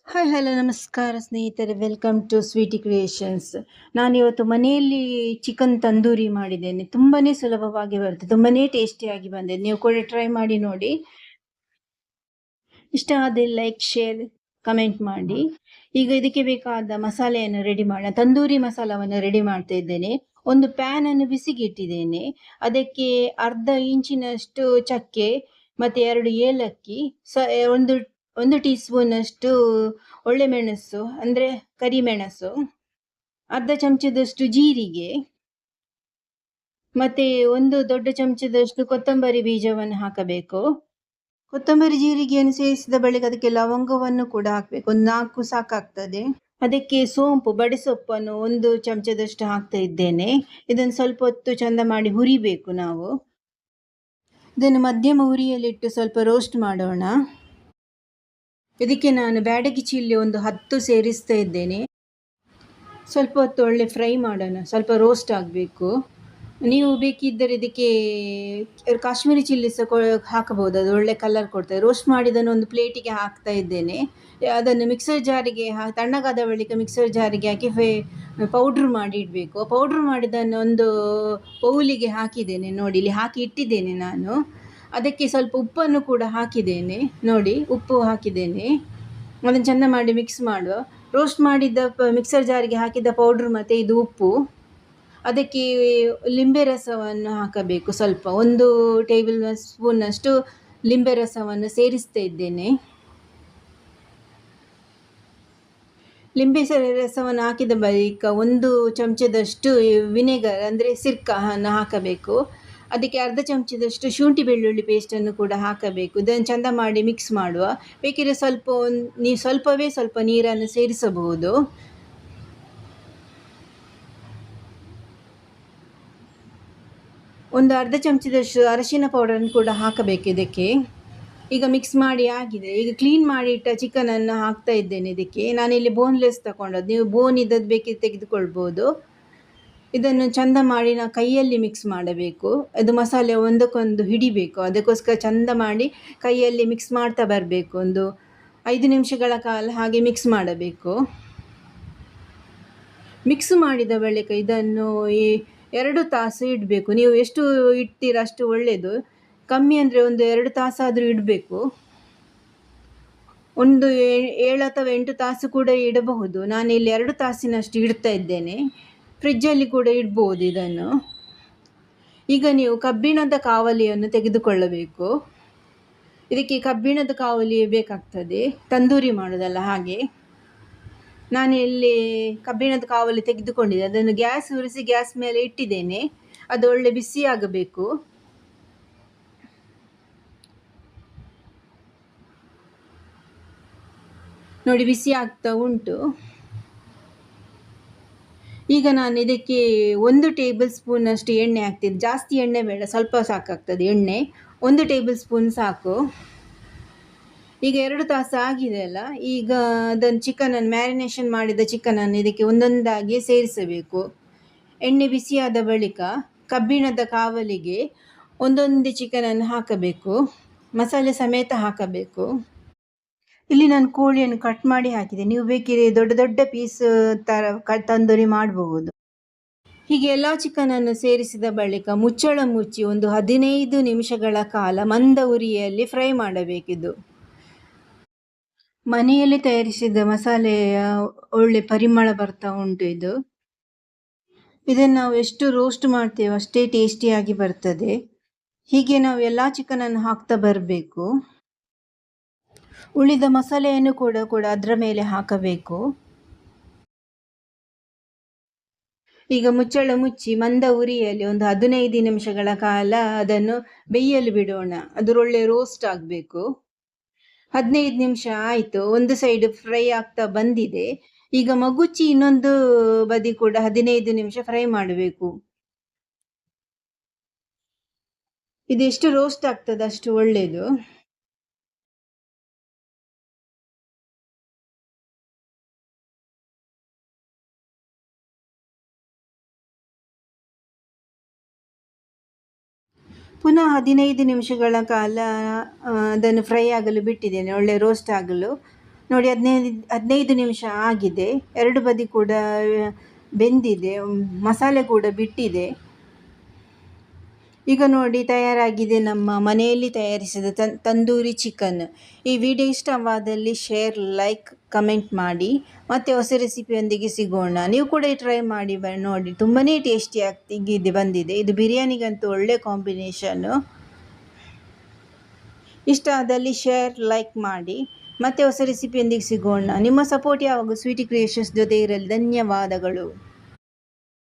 Hi hello ನಮಸ್ಕಾರ ಸ್ನೇಹಿತರೆ, welcome to Sweety creations. ನಾನಿವತ್ತು ಮನೆಯಲ್ಲಿ ಚಿಕನ್ ತಂದೂರಿ ಮಾಡಿದ್ದೇನೆ. ತುಂಬಾ ಸುಲಭವಾಗಿ ಬರುತ್ತೆ, ತುಂಬಾ ಟೇಸ್ಟಿಯಾಗಿ ಬಂದಿದೆ. ನೀವು ಕೂಡ ಟ್ರೈ ಮಾಡಿ ನೋಡಿ. ಇಷ್ಟ ಆದರೆ ಲೈಕ್, ಶೇರ್, ಕಮೆಂಟ್ ಮಾಡಿ. ಈಗ ಇದಕ್ಕೆ ಬೇಕಾದ ಮಸಾಲೆಯನ್ನು ರೆಡಿ ಮಾಡೋಣ. ತಂದೂರಿ ಮಸಾಲವನ್ನು ರೆಡಿ ಮಾಡ್ತಾ ಇದ್ದೇನೆ. ಒಂದು ಪ್ಯಾನ್ ಅನ್ನು ಬಿಸಿಗೆ ಇಟ್ಟಿದ್ದೇನೆ. ಅದಕ್ಕೆ ಅರ್ಧ ಇಂಚಿನಷ್ಟು ಚಕ್ಕೆ ಮತ್ತೆ 2 ಏಲಕ್ಕಿ, ಒಂದು ಒಂದು ಟೀ ಸ್ಪೂನ್ ಅಷ್ಟು ಒಳ್ಳೆ ಮೆಣಸು ಅಂದ್ರೆ ಕರಿಮೆಣಸು, ಅರ್ಧ ಚಮಚದಷ್ಟು ಜೀರಿಗೆ, ಮತ್ತೆ ಒಂದು ದೊಡ್ಡ ಚಮಚದಷ್ಟು ಕೊತ್ತಂಬರಿ ಬೀಜವನ್ನು ಹಾಕಬೇಕು. ಕೊತ್ತಂಬರಿ ಜೀರಿಗೆಯನ್ನು ಸೇರಿಸಿದ ಬಳಿಕ ಅದಕ್ಕೆ ಲವಂಗವನ್ನು ಕೂಡ ಹಾಕಬೇಕು. ಒಂದು 4 ಸಾಕಾಗ್ತದೆ. ಅದಕ್ಕೆ ಸೋಂಪು, ಬಡಿಸೊಪ್ಪನ್ನು 1 ಚಮಚದಷ್ಟು ಹಾಕ್ತಾ ಇದ್ದೇನೆ. ಇದನ್ನು ಸ್ವಲ್ಪ ಹೊತ್ತು ಚಂದ ಮಾಡಿ ಹುರಿಬೇಕು ನಾವು. ಇದನ್ನು ಮಧ್ಯಮ ಉರಿಯಲ್ಲಿಟ್ಟು ಸ್ವಲ್ಪ ರೋಸ್ಟ್ ಮಾಡೋಣ. ಇದಕ್ಕೆ ನಾನು ಬ್ಯಾಡಗಿ ಚಿಲ್ಲಿ ಒಂದು 10 ಸೇರಿಸ್ತಾ ಇದ್ದೇನೆ. ಸ್ವಲ್ಪ ಹೊತ್ತು ಒಳ್ಳೆ ಫ್ರೈ ಮಾಡೋಣ, ಸ್ವಲ್ಪ ರೋಸ್ಟ್ ಆಗಬೇಕು. ನೀವು ಬೇಕಿದ್ದರೆ ಇದಕ್ಕೆ ಕಾಶ್ಮೀರಿ ಚಿಲ್ಲಿ ಸಹ ಹಾಕಬಹುದು, ಅದು ಒಳ್ಳೆ ಕಲರ್ ಕೊಡ್ತದೆ. ರೋಸ್ಟ್ ಮಾಡಿದನ್ನು ಒಂದು ಪ್ಲೇಟಿಗೆ ಹಾಕ್ತಾ ಇದ್ದೇನೆ. ಅದನ್ನು ಮಿಕ್ಸರ್ ಜಾರಿಗೆ ತಣ್ಣಗಾದ ಬಳಿಕ ಮಿಕ್ಸರ್ ಜಾರಿಗೆ ಹಾಕಿ ಪೌಡ್ರ್ ಮಾಡಿ ಇಡಬೇಕು. ಪೌಡ್ರ್ ಮಾಡಿದನ್ನು ಒಂದು ಬೌಲಿಗೆ ಹಾಕಿದ್ದೇನೆ ನೋಡಿ, ಇಲ್ಲಿ ಹಾಕಿ ಇಟ್ಟಿದ್ದೇನೆ ನಾನು. ಅದಕ್ಕೆ ಸ್ವಲ್ಪ ಉಪ್ಪನ್ನು ಕೂಡ ಹಾಕಿದ್ದೇನೆ ನೋಡಿ, ಉಪ್ಪು ಹಾಕಿದ್ದೇನೆ. ಅದನ್ನು ಚೆಂದ ಮಾಡಿ ಮಿಕ್ಸ್ ಮಾಡುವ. ರೋಸ್ಟ್ ಮಾಡಿದ್ದ ಮಿಕ್ಸರ್ ಜಾರಿಗೆ ಹಾಕಿದ್ದ ಪೌಡ್ರ್ ಮತ್ತು ಇದು ಉಪ್ಪು. ಅದಕ್ಕೆ ಲಿಂಬೆ ರಸವನ್ನು ಹಾಕಬೇಕು, ಸ್ವಲ್ಪ 1 ಟೇಬಲ್ ಸ್ಪೂನಷ್ಟು ಲಿಂಬೆ ರಸವನ್ನು ಸೇರಿಸ್ತಾ ಇದ್ದೇನೆ. ಲಿಂಬೆ ರಸವನ್ನು ಹಾಕಿದ ಬಳಿಕ 1 ಚಮಚದಷ್ಟು ವಿನೆಗರ್ ಅಂದರೆ ಸಿರ್ಕವನ್ನು ಹಾಕಬೇಕು. ಅದಕ್ಕೆ ಅರ್ಧ ಚಮಚದಷ್ಟು ಶುಂಠಿ ಬೆಳ್ಳುಳ್ಳಿ ಪೇಸ್ಟನ್ನು ಕೂಡ ಹಾಕಬೇಕು. ಇದನ್ನು ಚೆಂದ ಮಾಡಿ ಮಿಕ್ಸ್ ಮಾಡುವ. ಬೇಕಿದ್ರೆ ಸ್ವಲ್ಪವೇ ಸ್ವಲ್ಪ ನೀರನ್ನು ಸೇರಿಸಬಹುದು. ಒಂದು ಅರ್ಧ ಚಮಚದಷ್ಟು ಅರಶಿನ ಪೌಡರನ್ನು ಕೂಡ ಹಾಕಬೇಕು ಇದಕ್ಕೆ. ಈಗ ಮಿಕ್ಸ್ ಮಾಡಿ ಆಗಿದೆ. ಈಗ ಕ್ಲೀನ್ ಮಾಡಿ ಇಟ್ಟ ಚಿಕನನ್ನು ಹಾಕ್ತಾ ಇದ್ದೇನೆ ಇದಕ್ಕೆ. ನಾನಿಲ್ಲಿ ಬೋನ್ಲೆಸ್ ತಗೊಂಡದ್ದು, ನೀವು ಬೋನ್ ಇದ್ದದ್ದು ಬೇಕಿದ್ದು ತೆಗೆದುಕೊಳ್ಬೋದು. ಇದನ್ನು ಚಂದ ಮಾಡಿ ನಾವು ಕೈಯಲ್ಲಿ ಮಿಕ್ಸ್ ಮಾಡಬೇಕು. ಅದು ಮಸಾಲೆ ಒಂದಕ್ಕೊಂದು ಹಿಡಿಬೇಕು, ಅದಕ್ಕೋಸ್ಕರ ಚಂದ ಮಾಡಿ ಕೈಯಲ್ಲಿ ಮಿಕ್ಸ್ ಮಾಡ್ತಾ ಬರಬೇಕು. ಒಂದು 5 ನಿಮಿಷಗಳ ಕಾಲ ಹಾಗೆ ಮಿಕ್ಸ್ ಮಾಡಬೇಕು. ಮಿಕ್ಸ್ ಮಾಡಿದ ಬಳಿಕ ಇದನ್ನು 2 ತಾಸು ಇಡಬೇಕು. ನೀವು ಎಷ್ಟು ಇಡ್ತೀರ ಅಷ್ಟು ಒಳ್ಳೆಯದು. ಕಮ್ಮಿ ಅಂದರೆ ಒಂದು 2 ತಾಸಾದರೂ ಇಡಬೇಕು. ಒಂದು 7 ಅಥವಾ 8 ತಾಸು ಕೂಡ ಇಡಬಹುದು. ನಾನಿಲ್ಲಿ 2 ತಾಸಿನಷ್ಟು ಇಡ್ತಾ ಇದ್ದೇನೆ. ಫ್ರಿಜ್ಜಲ್ಲಿ ಕೂಡ ಇಡ್ಬೋದು ಇದನ್ನು. ಈಗ ನೀವು ಕಬ್ಬಿಣದ ಕಾವಲಿಯನ್ನು ತೆಗೆದುಕೊಳ್ಳಬೇಕು. ಇದಕ್ಕೆ ಕಬ್ಬಿಣದ ಕಾವಲಿ ಬೇಕಾಗ್ತದೆ, ತಂದೂರಿ ಮಾಡೋದಲ್ಲ ಹಾಗೆ. ನಾನು ಇಲ್ಲಿ ಕಬ್ಬಿಣದ ಕಾವಲಿ ತೆಗೆದುಕೊಂಡಿದ್ದೆ. ಅದನ್ನು ಗ್ಯಾಸ್ ಉರಿಸಿ ಗ್ಯಾಸ್ ಮೇಲೆ ಇಟ್ಟಿದ್ದೇನೆ. ಅದು ಒಳ್ಳೆ ಬಿಸಿ ಆಗಬೇಕು. ನೋಡಿ, ಬಿಸಿ ಆಗ್ತಾ ಉಂಟು. ಈಗ ನಾನು ಇದಕ್ಕೆ 1 ಟೇಬಲ್ ಸ್ಪೂನ್ ಅಷ್ಟು ಎಣ್ಣೆ ಹಾಕ್ತಿದ್ದೆ. ಜಾಸ್ತಿ ಎಣ್ಣೆ ಬೇಡ, ಸ್ವಲ್ಪ ಸಾಕಾಗ್ತದೆ ಎಣ್ಣೆ. 1 ಟೇಬಲ್ ಸ್ಪೂನ್ ಸಾಕು. ಈಗ 2 ತಾಸು ಆಗಿದೆ ಅಲ್ಲ, ಈಗ ಅದನ್ನು ಚಿಕನನ್ನು ಮ್ಯಾರಿನೇಷನ್ ಮಾಡಿದ ಚಿಕನನ್ನು ಇದಕ್ಕೆ ಒಂದೊಂದಾಗಿ ಸೇರಿಸಬೇಕು. ಎಣ್ಣೆ ಬಿಸಿಯಾದ ಬಳಿಕ ಕಬ್ಬಿಣದ ಕಾವಲಿಗೆ ಒಂದೊಂದೇ ಚಿಕನನ್ನು ಹಾಕಬೇಕು, ಮಸಾಲೆ ಸಮೇತ ಹಾಕಬೇಕು. ಇಲ್ಲಿ ನಾನು ಕೋಳಿಯನ್ನು ಕಟ್ ಮಾಡಿ ಹಾಕಿದೆ. ನೀವು ಬೇಕಿದ್ರೆ ದೊಡ್ಡ ದೊಡ್ಡ ಪೀಸ್ ಥರ ತಂದೂರಿ ಮಾಡಬಹುದು. ಹೀಗೆ ಎಲ್ಲ ಚಿಕನನ್ನು ಸೇರಿಸಿದ ಬಳಿಕ ಮುಚ್ಚಳ ಮುಚ್ಚಿ ಒಂದು 15 ನಿಮಿಷಗಳ ಕಾಲ ಮಂದ ಉರಿಯಲ್ಲಿ ಫ್ರೈ ಮಾಡಬೇಕಿದು. ಮನೆಯಲ್ಲಿ ತಯಾರಿಸಿದ ಮಸಾಲೆಯ ಒಳ್ಳೆ ಪರಿಮಳ ಬರ್ತಾ ಉಂಟು ಇದು. ಇದನ್ನು ನಾವು ಎಷ್ಟು ರೋಸ್ಟ್ ಮಾಡ್ತೇವೋ ಅಷ್ಟೇ ಟೇಸ್ಟಿಯಾಗಿ ಬರ್ತದೆ. ಹೀಗೆ ನಾವು ಎಲ್ಲ ಚಿಕನನ್ನು ಹಾಕ್ತಾ ಬರಬೇಕು. ಉಳಿದ ಮಸಾಲೆಯನ್ನು ಕೂಡ ಅದರ ಮೇಲೆ ಹಾಕಬೇಕು. ಈಗ ಮುಚ್ಚಳ ಮುಚ್ಚಿ ಮಂದ ಉರಿಯಲ್ಲಿ ಒಂದು 15 ನಿಮಿಷಗಳ ಕಾಲ ಅದನ್ನು ಬೇಯಲು ಬಿಡೋಣ. ಅದರೊಳ್ಳೆ ರೋಸ್ಟ್ ಆಗಬೇಕು. 15 ನಿಮಿಷ ಆಯಿತು. ಒಂದು ಸೈಡ್ ಫ್ರೈ ಆಗ್ತಾ ಬಂದಿದೆ. ಈಗ ಮಗುಚಿ ಇನ್ನೊಂದು ಬದಿ ಕೂಡ 15 ನಿಮಿಷ ಫ್ರೈ ಮಾಡಬೇಕು. ಇದೆಷ್ಟು ರೋಸ್ಟ್ ಆಗ್ತದೆ ಅಷ್ಟು ಒಳ್ಳೆಯದು. ಪುನಃ 15 ನಿಮಿಷಗಳ ಕಾಲ ಅದನ್ನು ಫ್ರೈ ಆಗಲು ಬಿಟ್ಟಿದ್ದೇನೆ, ಒಳ್ಳೆ ರೋಸ್ಟ್ ಆಗಲು. ನೋಡಿ 15 ನಿಮಿಷ ಆಗಿದೆ. ಎರಡು ಬದಿ ಕೂಡ ಬೆಂದಿದೆ, ಮಸಾಲೆ ಕೂಡ ಬಿಟ್ಟಿದೆ. ಈಗ ನೋಡಿ ತಯಾರಾಗಿದೆ ನಮ್ಮ ಮನೆಯಲ್ಲಿ ತಯಾರಿಸಿದ ತಂದೂರಿ ಚಿಕನ್. ಈ ವಿಡಿಯೋ ಇಷ್ಟವಾದಲ್ಲಿ ಶೇರ್, ಲೈಕ್, ಕಮೆಂಟ್ ಮಾಡಿ. ಮತ್ತೆ ಹೊಸ ರೆಸಿಪಿಯೊಂದಿಗೆ ಸಿಗೋಣ. ನೀವು ಕೂಡ ಟ್ರೈ ಮಾಡಿ ನೋಡಿ, ತುಂಬಾ ಟೇಸ್ಟಿಯಾಗಿ ಬಂದಿದೆ. ಇದು ಬಿರಿಯಾನಿಗಂತೂ ಒಳ್ಳೆ ಕಾಂಬಿನೇಷನ್ನು. ಇಷ್ಟ ಆದಲ್ಲಿ ಶೇರ್, ಲೈಕ್ ಮಾಡಿ. ಮತ್ತೆ ಹೊಸ ರೆಸಿಪಿಯೊಂದಿಗೆ ಸಿಗೋಣ. ನಿಮ್ಮ ಸಪೋರ್ಟ್ ಯಾವಾಗ ಸ್ವೀಟಿ ಕ್ರಿಯೇಷನ್ಸ್ ಜೊತೆ ಇರಲಿ. ಧನ್ಯವಾದಗಳು.